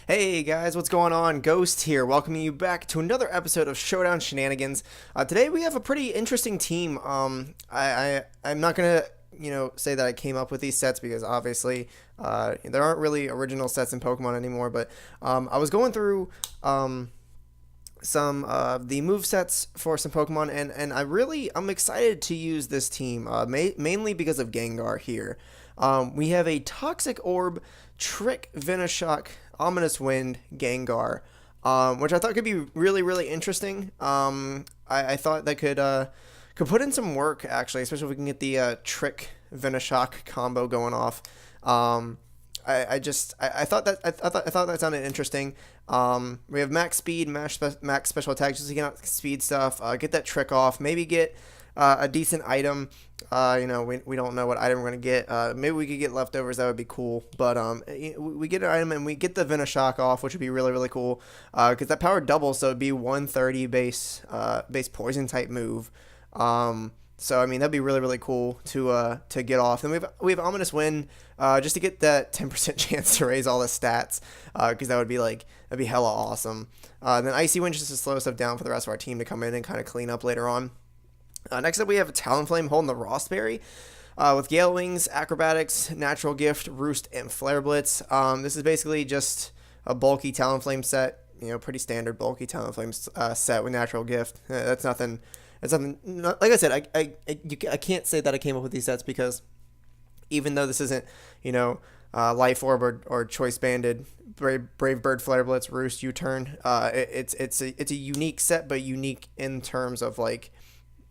Hey guys, what's going on? Ghost here, welcoming you back to another episode of Showdown Shenanigans. Today we have a pretty interesting team. I'm not gonna say that I came up with these sets because obviously there aren't really original sets in Pokemon anymore. But I was going through some of the move sets for some Pokemon, and I'm excited to use this team mainly because of Gengar here. We have a Toxic Orb, Trick, Venoshock, Ominous Wind, Gengar, which I thought could be really interesting. I thought that could put in some work actually, especially if we can get the Trick Venoshock combo going off. I thought that sounded interesting. We have max speed, max special attack, just to get out speed stuff. Get that trick off. Maybe get a decent item. We don't know what item we're gonna get. Maybe we could get leftovers. That would be cool. But we get an item and we get the Venoshock off, which would be really cool. Because that power doubles, so it'd be 130 base poison type move. So I mean that'd be really cool to get off. And we have Ominous Wind, just to get that 10% chance to raise all the stats, because that'd be hella awesome. Then Icy Wind just to slow stuff down for the rest of our team to come in and kind of clean up later on. Next up we have Talonflame holding the Rossberry, with Gale Wings, Acrobatics, Natural Gift, Roost, and Flare Blitz. This is basically just a bulky Talonflame set. Pretty standard bulky Talonflame set with Natural Gift. That's nothing. It's something, like I said, I can't say that I came up with these sets because even though this isn't, Life Orb or Choice Banded, Brave Bird, Flare Blitz, Roost, U-Turn, it's a unique set, but unique in terms of like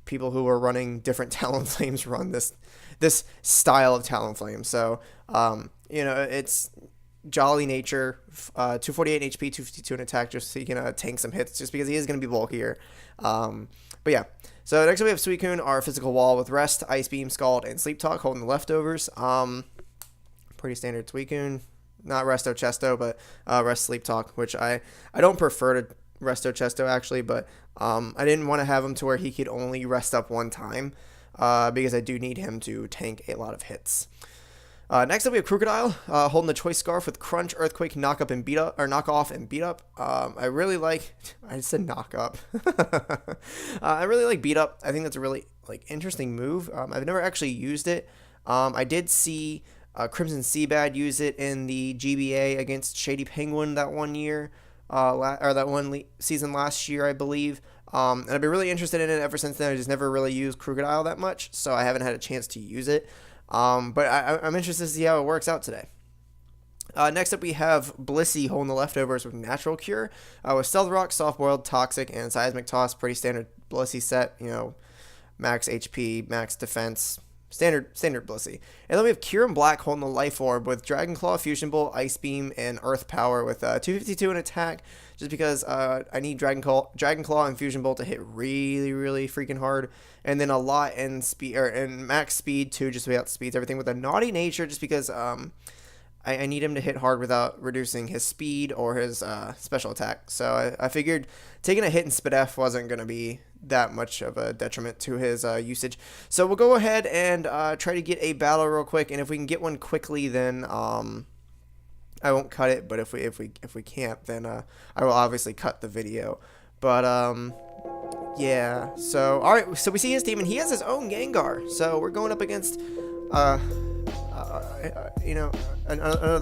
people who are running different Talonflames run this style of Talonflame. So, it's Jolly Nature, 248 HP, 252 in attack, just so you can tank some hits, just because he is going to be bulkier. But yeah, so next up we have Suicune, our physical wall with Rest, Ice Beam, Scald, and Sleep Talk, holding the leftovers. Pretty standard Suicune, not Resto Chesto, but Rest, Sleep Talk, which I don't prefer to Resto Chesto actually, but I didn't want to have him to where he could only rest up one time, because I do need him to tank a lot of hits. Next up we have Crocodile, holding the Choice Scarf with Crunch, Earthquake, Knock Off, and Beat Up. I said Knock Up. I really like Beat Up. I think that's a really interesting move. I've never actually used it. I did see Crimson Seabad use it in the GBA against Shady Penguin that one year, season last year, I believe. And I've been really interested in it ever since then. I just never really used Crocodile that much, so I haven't had a chance to use it. But I'm interested to see how it works out today. Next up we have Blissey holding the leftovers with Natural Cure, with Stealth Rock, Soft Boiled, Toxic, and Seismic Toss. Pretty standard Blissey set, max HP, max defense, standard Blissey. And then we have Cure and Black holding the Life Orb with Dragon Claw, Fusion Bolt, Ice Beam, and Earth Power with 252 in attack, just because I need Dragon Claw and Fusion Bolt to hit really freaking hard, and then a lot in speed and max speed too, just to outspeeds everything with a Naughty Nature, just because I need him to hit hard without reducing his speed or his special attack. So I figured taking a hit in Spadef wasn't going to be that much of a detriment to his usage. So we'll go ahead and try to get a battle real quick, and if we can get one quickly, then I won't cut it. But if we can't, then I will obviously cut the video. But yeah. So all right. So we see his team, and he has his own Gengar. So we're going up against another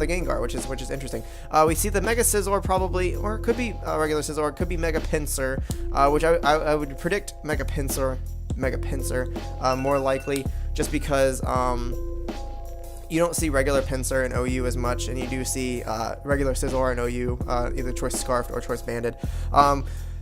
Gengar, which is interesting. We see the Mega Scizor probably, or it could be regular Scizor, it could be Mega Pinsir, which I would predict Mega Pinsir, more likely, just because you don't see regular Pinsir in OU as much, and you do see regular Scizor in OU, either Choice Scarfed or Choice Banded.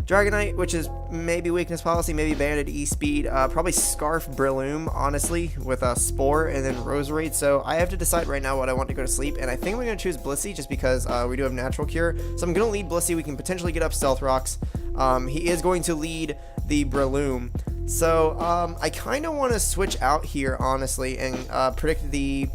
Dragonite, which is maybe Weakness Policy, maybe Banded E-Speed, probably Scarf Breloom, honestly, with Spore, and then Roserade. So I have to decide right now what I want to go to sleep, and I think I'm going to choose Blissey just because we do have Natural Cure. So I'm going to lead Blissey. We can potentially get up Stealth Rocks. He is going to lead the Breloom. So I kind of want to switch out here, honestly, and predict the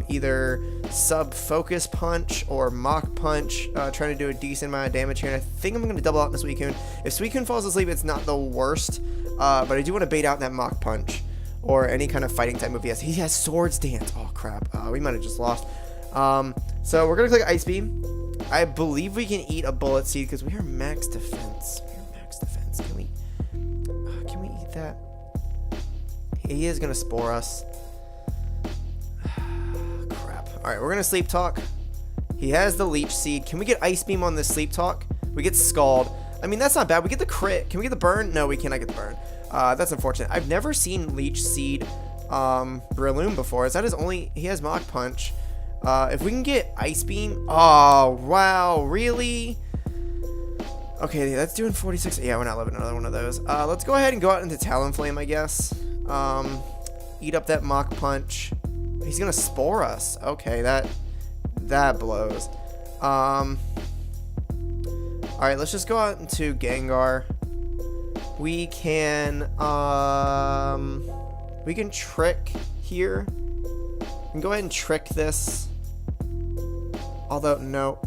either sub-focus punch or mock punch, trying to do a decent amount of damage here, and I think I'm going to double out in the Suicune. If Suicune falls asleep, it's not the worst, but I do want to bait out that mock punch or any kind of fighting type move. He has Swords Dance. Oh crap, we might have just lost. So we're going to click Ice Beam. I believe we can eat a bullet seed because we are max defense. Can we eat that? He is gonna spore us. Crap. Alright, we're gonna sleep talk. He has the leech seed. Can we get ice beam on this sleep talk? We get scald. I mean, that's not bad. We get the crit. Can we get the burn? No, we cannot get the burn. That's unfortunate. I've never seen leech seed Breloom before. Is that his only? He has Mach Punch. If we can get ice beam. Oh wow, really? Okay, that's doing 46. Yeah, we're not living another one of those. Let's go ahead and go out into Talonflame, I guess. Eat up that Mach Punch. He's gonna spore us. Okay, that blows. Alright, let's just go out into Gengar. We can trick here. We can go ahead and trick this. Although, no,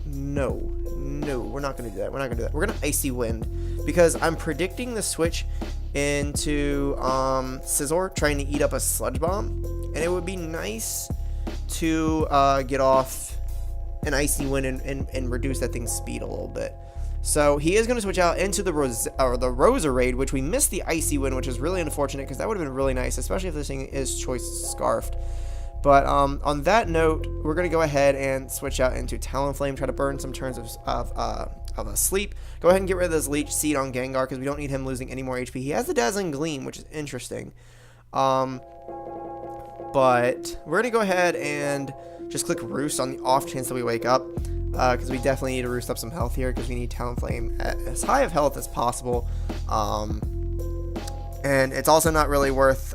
we're not going to do that. We're going to Icy Wind. Because I'm predicting the switch into Scizor, trying to eat up a Sludge Bomb. And it would be nice to get off an Icy Wind and reduce that thing's speed a little bit. So he is going to switch out into the Roserade, which we missed the Icy Wind, which is really unfortunate because that would have been really nice, especially if this thing is Choice Scarfed. But on that note, we're going to go ahead and switch out into Talonflame, try to burn some turns of a sleep. Go ahead and get rid of this Leech Seed on Gengar because we don't need him losing any more HP. He has the Dazzling Gleam, which is interesting. But we're going to go ahead and just click Roost on the off chance that we wake up. Because we definitely need to roost up some health here because we need Talonflame at as high of health as possible. And it's also not really worth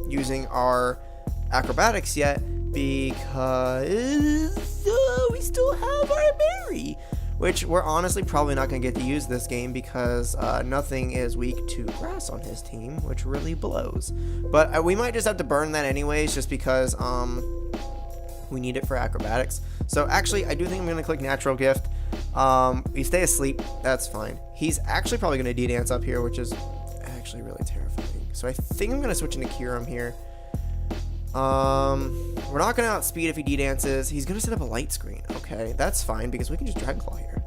using our acrobatics yet because we still have our berry, which we're honestly probably not going to get to use this game because nothing is weak to grass on his team, which really blows. But we might just have to burn that anyways just because we need it for acrobatics. So actually, I do think I'm going to click Natural Gift. We stay asleep. That's fine. He's actually probably going to D-Dance up here, which is actually really terrifying. So I think I'm going to switch into Kyurem here. We're not going to outspeed if he D-Dances. He's going to set up a light screen. Okay, that's fine because we can just Dragon Claw here.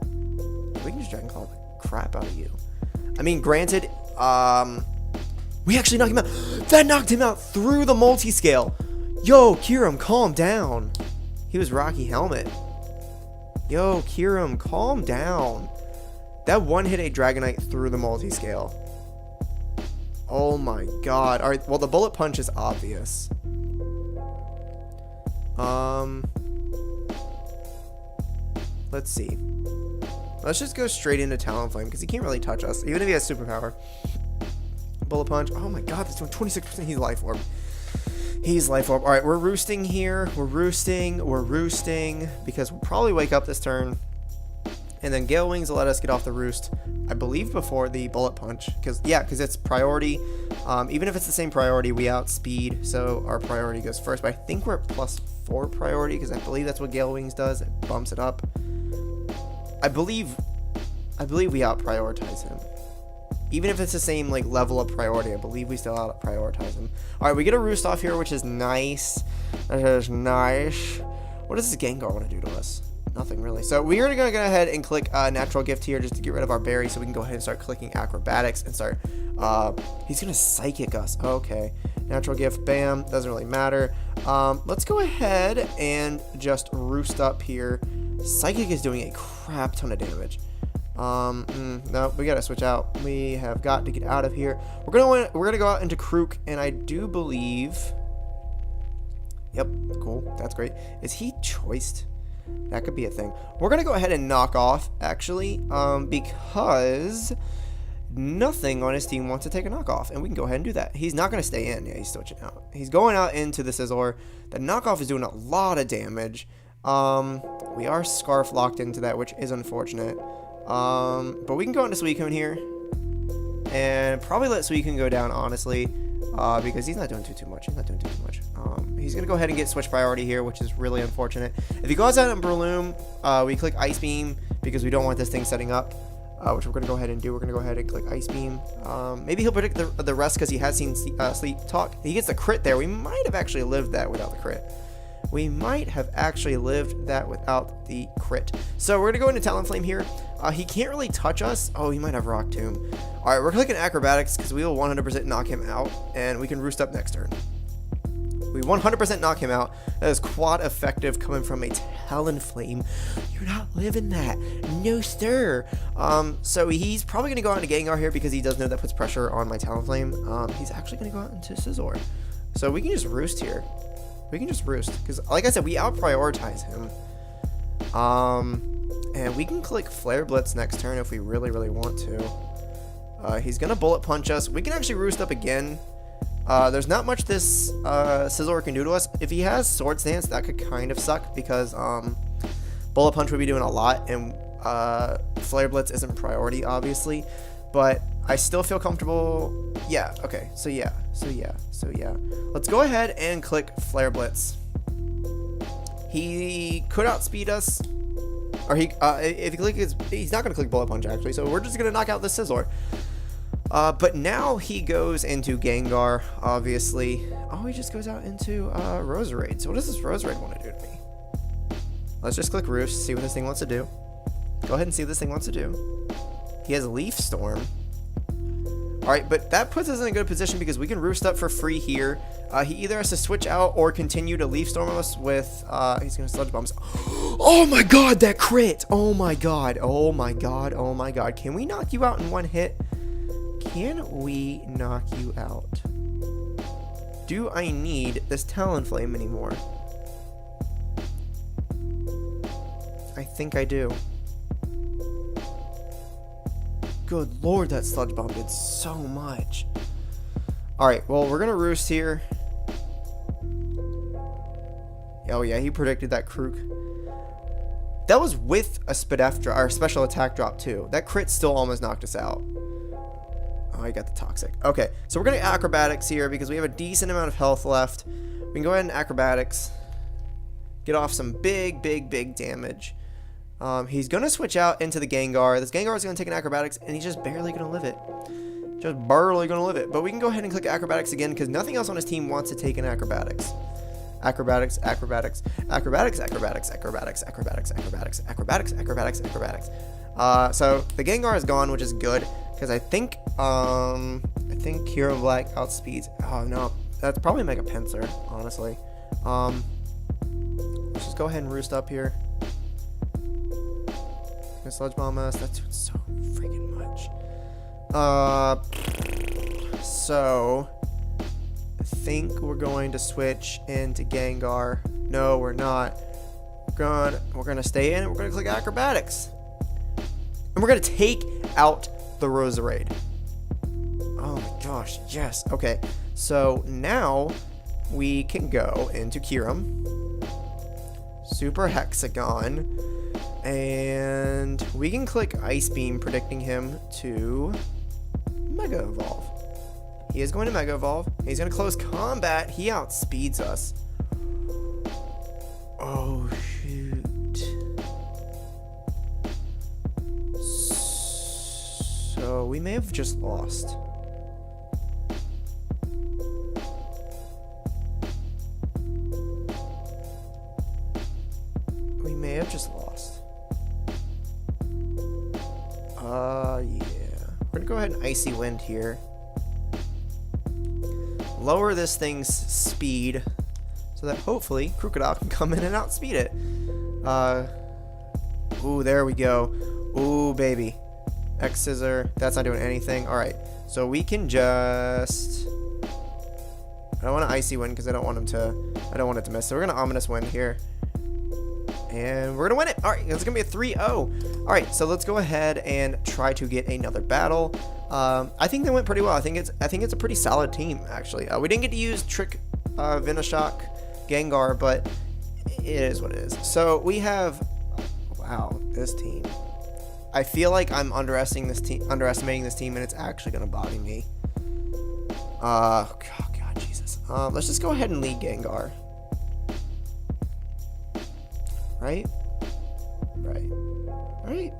We can just Dragon Claw the crap out of you. I mean, granted, we actually knocked him out. That knocked him out through the multi-scale. Yo, Kyurem, calm down. He was Rocky Helmet. Yo, Kyurem, calm down. That one hit a Dragonite through the multi-scale. Oh my god. Alright, well, the Bullet Punch is obvious. Let's see. Let's just go straight into Talonflame because he can't really touch us, even if he has Superpower. Bullet Punch. Oh my god, that's doing 26%. He's Life Orb. He's Life Orb. Alright, we're roosting here. We're roosting because we'll probably wake up this turn. And then Gale Wings will let us get off the roost, I believe, before the Bullet Punch. Because it's priority. Even if it's the same priority, we outspeed, so our priority goes first. But I think we're at +4 priority because I believe that's what Gale Wings does. It bumps it up. I believe we out-prioritize him. Even if it's the same like level of priority, I believe we still out-prioritize him. Alright, we get a roost off here, which is nice. That is nice. What does this Gengar want to do to us? Nothing really. So we're going to go ahead and click Natural Gift here just to get rid of our berry so we can go ahead and start clicking Acrobatics and start... he's going to Psychic us. Okay. Natural Gift, bam. Doesn't really matter. Let's go ahead and just roost up here. Psychic is doing a crap ton of damage. No, we gotta switch out. We have got to get out of here. We're gonna go out into Krook, and I do believe... Yep, cool. That's great. Is he choiced? That could be a thing. We're gonna go ahead and knock off, actually, because nothing on his team wants to take a knockoff, and we can go ahead and do that. He's not gonna stay in. Yeah, he's switching out. He's going out into the Scizor. The knockoff is doing a lot of damage. We are Scarf locked into that, which is unfortunate. But we can go into Suicune here and probably let Suicune go down, honestly, because he's not doing too much. He's gonna go ahead and get switch priority here, which is really unfortunate. If he goes out in Breloom, we click Ice Beam because we don't want this thing setting up, which we're gonna go ahead and do. We're gonna go ahead and click Ice Beam. Maybe he'll predict the rest because he has seen Sleep Talk. He gets the crit there. We might have actually lived that without the crit. we might have actually lived that without the crit. So we're going to go into Talonflame here. He can't really touch us. Oh, he might have Rock Tomb. All right, we're clicking Acrobatics because we will 100% knock him out, and we can Roost up next turn. We 100% knock him out. That is quad effective coming from a Talonflame. You're not living that. No, sir. So he's probably going to go out into Gengar here because he does know that puts pressure on my Talonflame. He's actually going to go out into Scizor. So we can just Roost here. We can just Roost because, like I said, we out-prioritize him. And we can click Flare Blitz next turn if we really, really want to. He's going to Bullet Punch us. We can actually Roost up again. There's not much this Scizor can do to us. If he has Swords Dance, that could kind of suck because Bullet Punch would be doing a lot, and Flare Blitz isn't priority, obviously. But I still feel comfortable. Yeah, okay. So yeah. Let's go ahead and click Flare Blitz. He could outspeed us. Or if he clicks, he's not going to click Bullet Punch, actually. So we're just going to knock out the Scizor. But now he goes into Gengar, obviously. Oh, he just goes out into Roserade. So what does this Roserade want to do to me? Let's just click Roost, see what this thing wants to do. Go ahead and see what this thing wants to do. He has Leaf Storm. Alright, but that puts us in a good position because we can Roost up for free here. He either has to switch out or continue to Leaf Storm us with... he's going to Sludge Bomb us. Oh my god, that crit! Oh my god, oh my god, oh my god. Can we knock you out in one hit? Can we knock you out? Do I need this Talonflame anymore? I think I do. Good lord, that Sludge Bomb did so much. Alright, well, we're gonna Roost here. Oh yeah, he predicted that Krook. That was with a special attack drop too. That crit still almost knocked us out. Oh, I got the Toxic. Okay, so we're going to Acrobatics here because we have a decent amount of health left. We can go ahead and Acrobatics. Get off some big damage. He's going to switch out into the Gengar. This Gengar is going to take an Acrobatics, and he's just barely going to live it. Just barely going to live it. But we can go ahead and click Acrobatics again because nothing else on his team wants to take an Acrobatics. Acrobatics. So the Gengar is gone, which is good. Because I think Hero Black outspeeds. Oh no, that's probably Mega Pinsir, honestly. Let's just go ahead and Roost up here. Gonna Sludge Bomb us. That's doing so freaking much. So I think we're going to switch into Gengar. No, we're not. We're gonna stay in. We're gonna click Acrobatics, and we're gonna take out the Roserade. Oh my gosh, yes. Okay, so now we can go into Kyurem, Super Hexagon, and we can click Ice Beam, predicting him to Mega Evolve. He is going to Mega Evolve. He's going to close combat. He outspeeds us. Oh, shoot. So we may have just lost. We may have just lost. Yeah. We're gonna go ahead and Icy Wind here. Lower this thing's speed so that hopefully Crocodile can come in and outspeed it. Ooh, there we go. Ooh, baby. X Scissor. That's not doing anything. Alright, so we can just... I don't want to Icy Wind because I don't want it to miss. So we're going to Ominous Wind here. And we're going to win it. Alright, it's going to be a 3-0. Alright, so let's go ahead and try to get another battle. I think they went pretty well. I think it's a pretty solid team, actually. We didn't get to use Trick Venoshock Gengar, but it is what it is. So we have... Wow, this team. I feel like I'm underestimating this team, and it's actually going to body me. Oh, God, Jesus. Let's just go ahead and lead Gengar. Right? Right?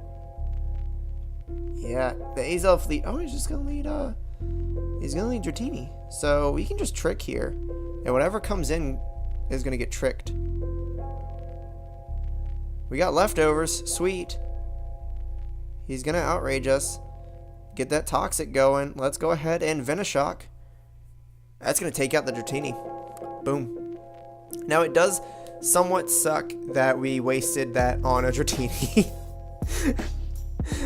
Yeah, the Azelf lead. Oh, he's just going to lead, he's going to lead Dratini. So we can just Trick here. And whatever comes in is gonna get tricked. We got leftovers. Sweet. He's gonna outrage us. Get that toxic going. Let's go ahead and Venoshock. That's gonna take out the Dratini. Boom. Now it does somewhat suck that we wasted that on a Dratini.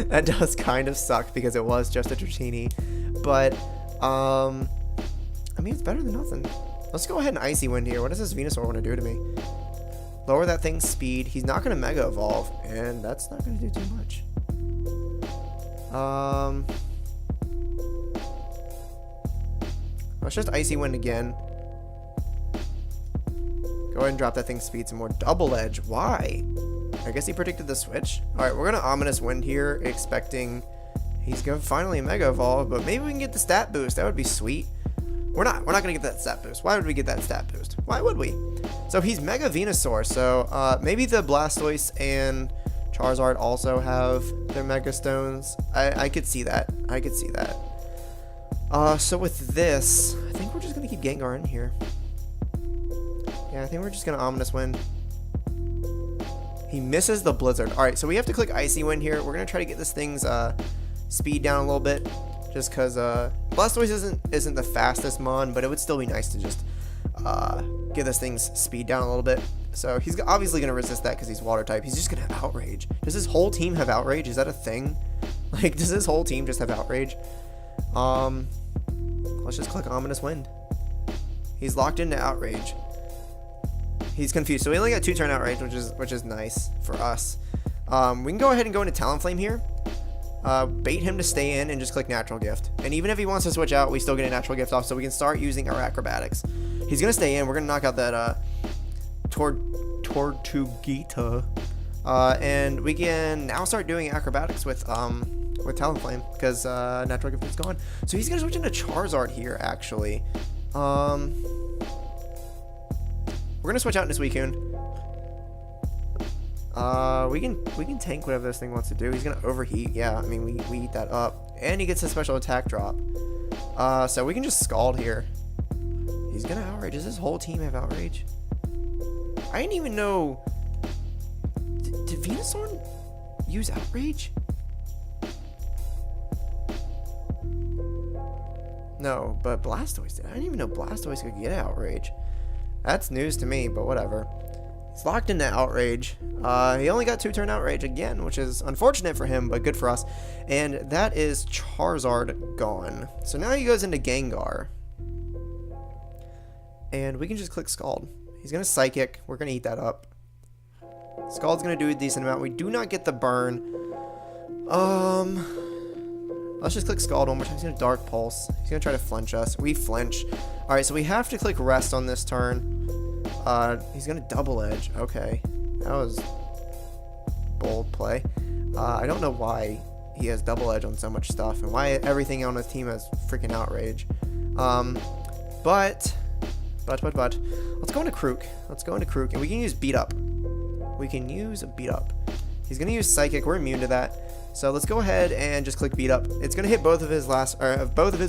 That does kind of suck because it was just a Dratini. But, I mean, it's better than nothing. Let's go ahead and Icy Wind here. What does this Venusaur want to do to me? Lower that thing's speed. He's not going to Mega Evolve, and that's not going to do too much. Let's just Icy Wind again. Go ahead and drop that thing's speed some more. Double Edge. Why? I guess he predicted the switch. Alright, we're going to Ominous Wind here, expecting he's going to finally Mega Evolve, but maybe we can get the stat boost. That would be sweet. We're not going to get that stat boost. Why would we get that stat boost? Why would we? So he's Mega Venusaur, so maybe the Blastoise and Charizard also have their Mega Stones. I could see that. I could see that. So with this, I think we're just going to keep Gengar in here. Yeah, I think we're just going to Ominous Wind. He misses the Blizzard. Alright, so we have to click Icy Wind here. We're going to try to get this thing's speed down a little bit. Just because Blastoise isn't the fastest mon, but it would still be nice to just get this thing's speed down a little bit. So he's obviously going to resist that because he's Water type. He's just going to Outrage. Does his whole team have Outrage? Is that a thing? Like, does his whole team just have Outrage? Let's just click Ominous Wind. He's locked into Outrage. He's confused. So we only got 2-turn Outrage, which is nice for us. We can go ahead and go into Talonflame here. Bait him to stay in and just click Natural Gift. And even if he wants to switch out, we still get a Natural Gift off, so we can start using our Acrobatics. He's going to stay in. We're going to knock out that Tortuguita. And we can now start doing Acrobatics with Talonflame, because Natural Gift is gone. So he's going to switch into Charizard here, actually. We're going to switch out into Suicune. We can tank whatever this thing wants to do. He's gonna overheat. Yeah, I mean we eat that up, and he gets a special attack drop. So we can just Scald here. He's gonna Outrage. Does his whole team have Outrage? I didn't even know. Did Venusaur use Outrage? No, but Blastoise did. I didn't even know Blastoise could get Outrage. That's news to me, but whatever. He's locked into Outrage. He only got 2-turn Outrage again, which is unfortunate for him, but good for us. And that is Charizard gone. So now he goes into Gengar. And we can just click Scald. He's going to Psychic. We're going to eat that up. Scald's going to do a decent amount. We do not get the burn. Let's just click Scald one more time. He's going to Dark Pulse. He's going to try to flinch us. We flinch. Alright, so we have to click Rest on this turn. He's gonna Double Edge. Okay, that was bold play. I don't know why he has Double Edge on so much stuff, and why everything on his team has freaking Outrage. But let's go into Krook. Let's go into Krook, and we can use Beat Up. We can use a Beat Up. He's gonna use Psychic. We're immune to that. So let's go ahead and just click Beat Up. It's gonna hit both of his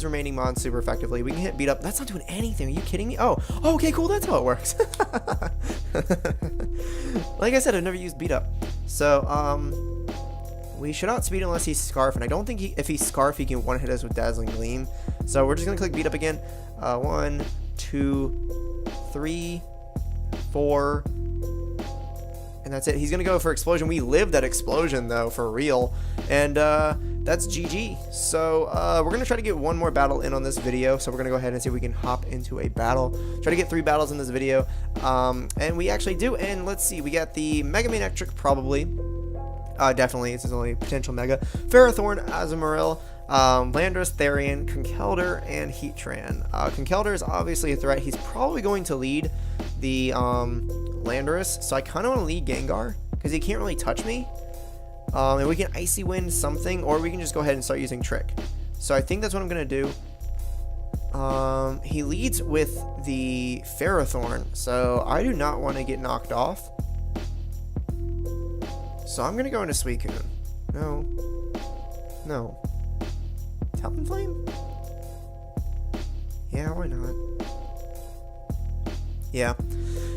remaining mons super effectively. We can hit Beat Up. That's not doing anything. Are you kidding me? Oh, okay, cool. That's how it works. Like I said, I've never used Beat Up. So we should outspeed unless he's Scarf, and I don't think if he's Scarf, he can one-hit us with Dazzling Gleam. So we're just gonna click Beat Up again. 1, 2, 3, 4. And that's it. He's going to go for Explosion. We lived that Explosion, though, for real. And that's GG. So we're going to try to get one more battle in on this video. So we're going to go ahead and see if we can hop into a battle. Try to get 3 battles in this video. And we actually do. And let's see. We got the Mega Manectric, probably. Definitely. It's his only potential Mega. Ferrothorn, Azumarill, Landorus, Therian, Conkeldurr, and Heatran. Conkeldurr is obviously a threat. He's probably going to lead the Landorus, so I kind of want to lead Gengar because he can't really touch me. And we can Icy Wind something, or we can just go ahead and start using Trick. So I think that's what I'm going to do. He leads with the Ferrothorn, so I do not want to get knocked off. So I'm going to go into Suicune. No. Talonflame? Yeah, why not? Yeah.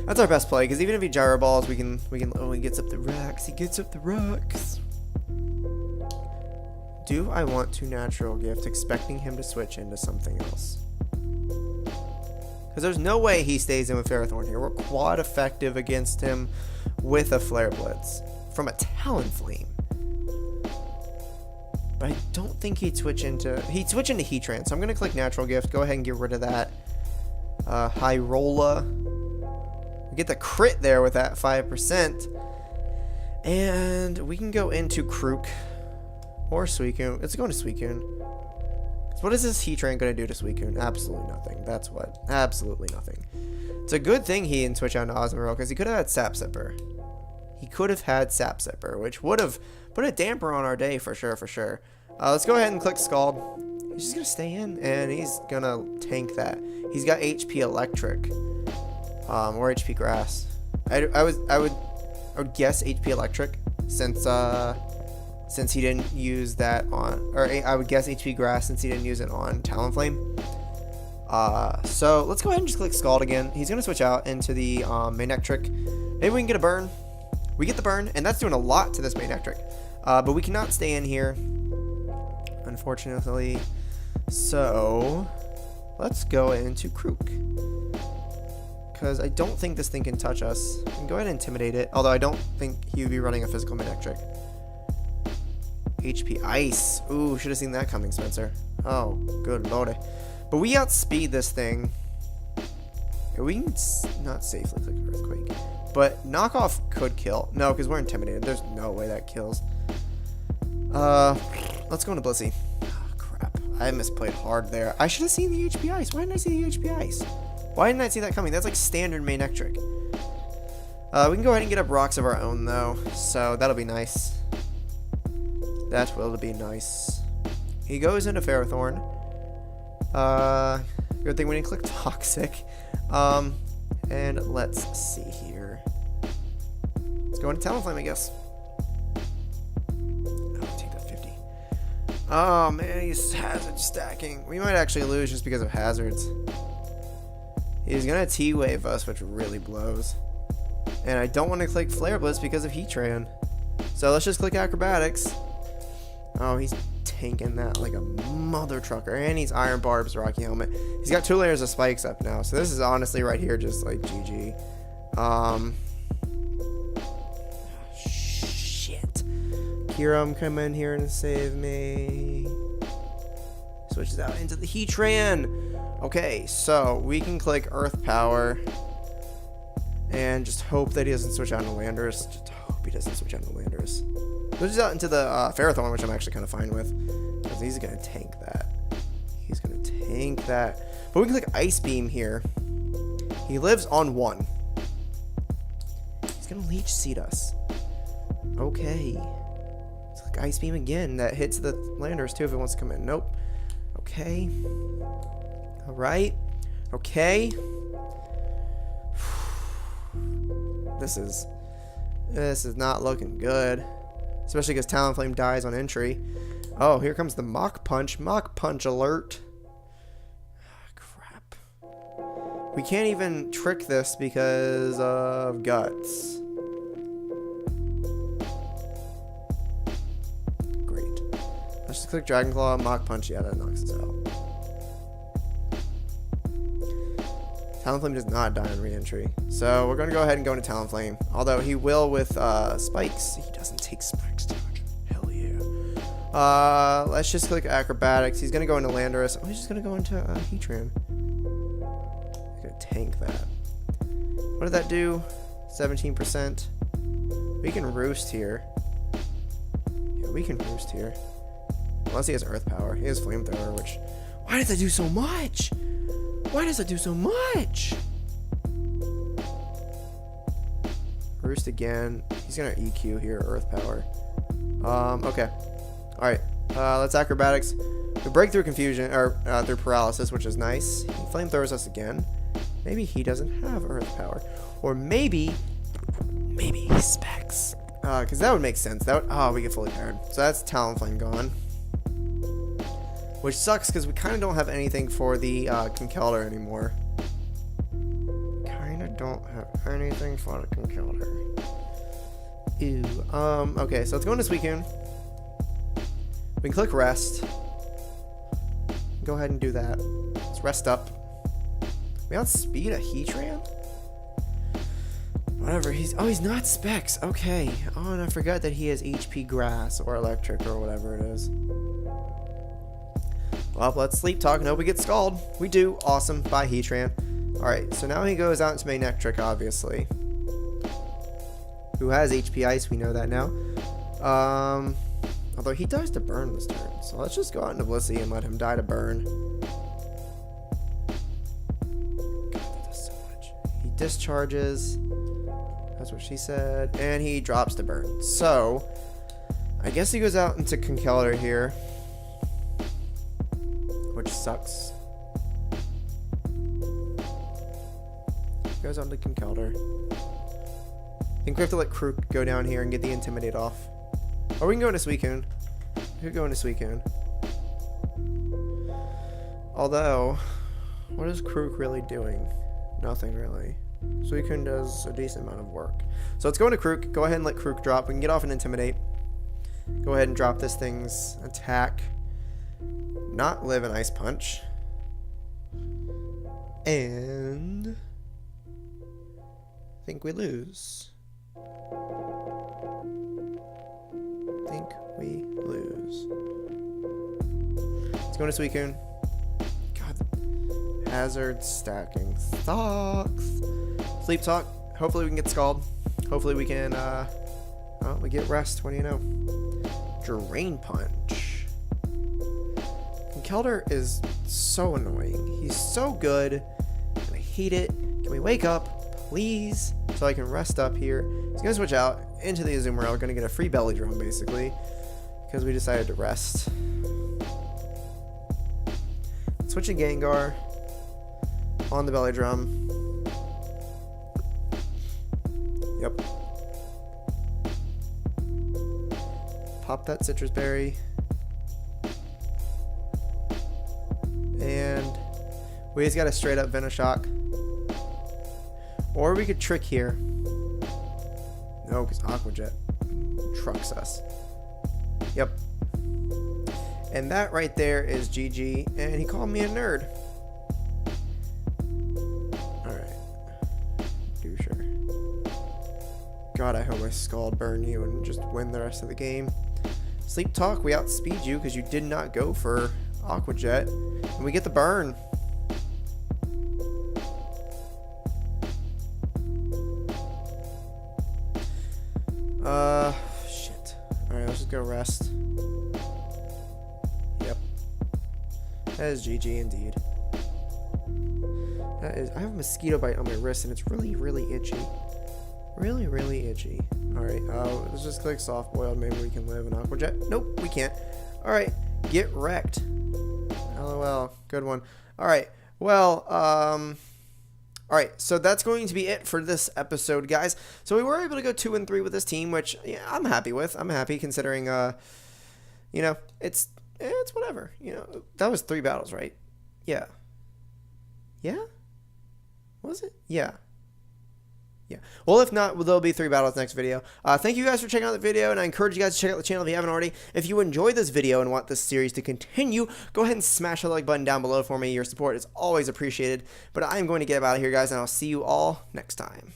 That's our best play, because even if he gyro balls, we can. Oh, he gets up the rocks. He gets up the rocks. Do I want to natural gift, expecting him to switch into something else? Because there's no way he stays in with Ferrothorn here. We're quad effective against him with a Flare Blitz from a Talonflame. But I don't think he'd switch into... He'd switch into Heatran, so I'm going to click Natural Gift. Go ahead and get rid of that. Hyrola. We get the crit there with that 5%. And we can go into Krook. Or Suicune. Let's go into Suicune. So what is this Heatran going to do to Suicune? Absolutely nothing. That's what. Absolutely nothing. It's a good thing he didn't switch on to Osmoril, because he could have had Sap Sipper. He could have had Sap Sipper, which would have put a damper on our day for sure, for sure. Let's go ahead and click Scald. He's just going to stay in, and he's going to tank that. He's got HP Electric. Or HP Grass. I would guess HP Electric, since he didn't use that on, or I would guess HP Grass since he didn't use it on Talonflame. So let's go ahead and just click Scald again. He's going to switch out into the Manectric. Maybe we can get a burn. We get the burn, and that's doing a lot to this Manectric. But we cannot stay in here, unfortunately. So let's go into Krook. Because I don't think this thing can touch us. We can go ahead and intimidate it, although I don't think he would be running a physical Manectric. HP Ice. Ooh, should have seen that coming, Spencer. Oh, good lordy. But we outspeed this thing. We can not safely click Earthquake. But Knockoff could kill. No, because we're intimidated. There's no way that kills. Let's go into Blissey. Oh, crap. I misplayed hard there. I should have seen the HP Ice. Why didn't I see the HP Ice? Why didn't I see that coming? That's like standard Manectric. We can go ahead and get up rocks of our own, though. So that'll be nice. That will be nice. He goes into Ferrothorn. Good thing we didn't click Toxic. And let's see here. Let's go into Talonflame, I guess. Oh, take that 50. Oh, man, he's hazard stacking. We might actually lose just because of hazards. He's going to T-Wave us, which really blows. And I don't want to click Flare Blitz because of Heatran. So let's just click Acrobatics. Oh, he's tanking that like a mother trucker. And he's Iron Barbs, Rocky Helmet. He's got 2 layers of spikes up now. So this is honestly right here just like GG. Shit. Kiram, come in here and save me. Switches out into the Heatran. Okay, so we can click Earth Power. And just hope that he doesn't switch out into Landorus. Just hope he doesn't switch out into Landorus. Switches out into the Ferrothorn, which I'm actually kind of fine with. Because he's going to tank that. He's going to tank that. But we can click Ice Beam here. He lives on 1. He's going to Leech Seed us. Okay. Let's click Ice Beam again. That hits the Landorus too if it wants to come in. Nope. Okay. Alright. Okay. This is not looking good. Especially because Talonflame dies on entry. Oh, here comes the Mach Punch. Mach Punch alert. Oh, crap. We can't even trick this because of Guts. Great. Let's just click Dragon Claw, Mach Punch. Yeah, that knocks us out. Talonflame does not die on re-entry. So we're going to go ahead and go into Talonflame. Although he will with Spikes. He doesn't take Spikes damage. Hell yeah. Let's just click Acrobatics. He's going to go into Landorus. Oh, he's just going to go into Heatran. He's going to tank that. What did that do? 17%. We can Roost here. Yeah, we can Roost here. Unless he has Earth Power. He has Flamethrower, which... Why does that do so much? Why does it do so much? Roost again. He's gonna EQ here, Earth Power. Okay. Alright. Let's Acrobatics. We break through Confusion, or through Paralysis, which is nice. He Flamethrowers us again. Maybe he doesn't have Earth Power. Or maybe he Specs. Because that would make sense. That would, we get fully powered. So that's Talonflame gone. Which sucks because we kind of don't have anything for the Conkeldurr anymore. Kind of don't have anything for the computer. Ew. Okay, so let's go into Suicune. We can click rest. Go ahead and do that. Let's rest up. We outspeed a Heatran? Whatever, he's not Specs. Okay. Oh, and I forgot that he has HP Grass or Electric or whatever it is. Well, let's sleep talk and hope we get Scald. We do. Awesome. Bye, Heatran. Alright, so now he goes out into Manectric, obviously. Who has HP Ice, we know that now. Although he dies to burn this turn. So let's just go out into Blissey and let him die to burn. God, that does so much. He discharges. That's what she said. And he drops to burn. So, I guess he goes out into Conkeldurr here. Which sucks. Goes on to Conkeldurr. I think we have to let Krook go down here and get the Intimidate off. Or we can go into Suicune. We could go into Suicune. Although, what is Krook really doing? Nothing really. Suicune does a decent amount of work. So let's go into Krook. Go ahead and let Krook drop. We can get off and Intimidate. Go ahead and drop this thing's attack. Not live an Ice Punch. And I think we lose. Let's go into Suicune. God, hazard stacking sucks. Sleep talk. Hopefully we can get Scald. Hopefully we can, well, we get rest. What do you know? Drain Punch. Conkeldurr is so annoying. He's so good. I hate it. Can we wake up, please, so I can rest up here? He's gonna switch out into the Azumarill. We're gonna get a free belly drum, basically, because we decided to rest. Switching Gengar on the belly drum. Yep. Pop that citrus berry. And we just got a straight up Venoshock. Or we could trick here. No, because Aqua Jet trucks us. Yep. And that right there is GG. And he called me a nerd. Alright. Do sure. God, I hope I Scald burn you and just win the rest of the game. Sleep talk, we outspeed you because you did not go for Aqua Jet. And we get the burn. Shit. Alright, let's just go rest. Yep. That is GG indeed. That is, I have a mosquito bite on my wrist and it's really, really itchy. Really, really itchy. Alright, let's just click soft boiled. Maybe we can live an Aqua Jet. Nope, we can't. Alright, get wrecked. LOL, good one. Alright, well, alright, so that's going to be it for this episode, guys. So we were able to go 2-3 with this team, which yeah, I'm happy with. I'm happy considering, you know, it's whatever. You know, that was 3 battles, right? Yeah. Yeah? Was it? Yeah. Yeah. Well, if not, there'll be 3 battles next video. Thank you guys for checking out the video, and I encourage you guys to check out the channel if you haven't already. If you enjoyed this video and want this series to continue, go ahead and smash the like button down below for me. Your support is always appreciated. But I'm going to get out of here, guys, and I'll see you all next time.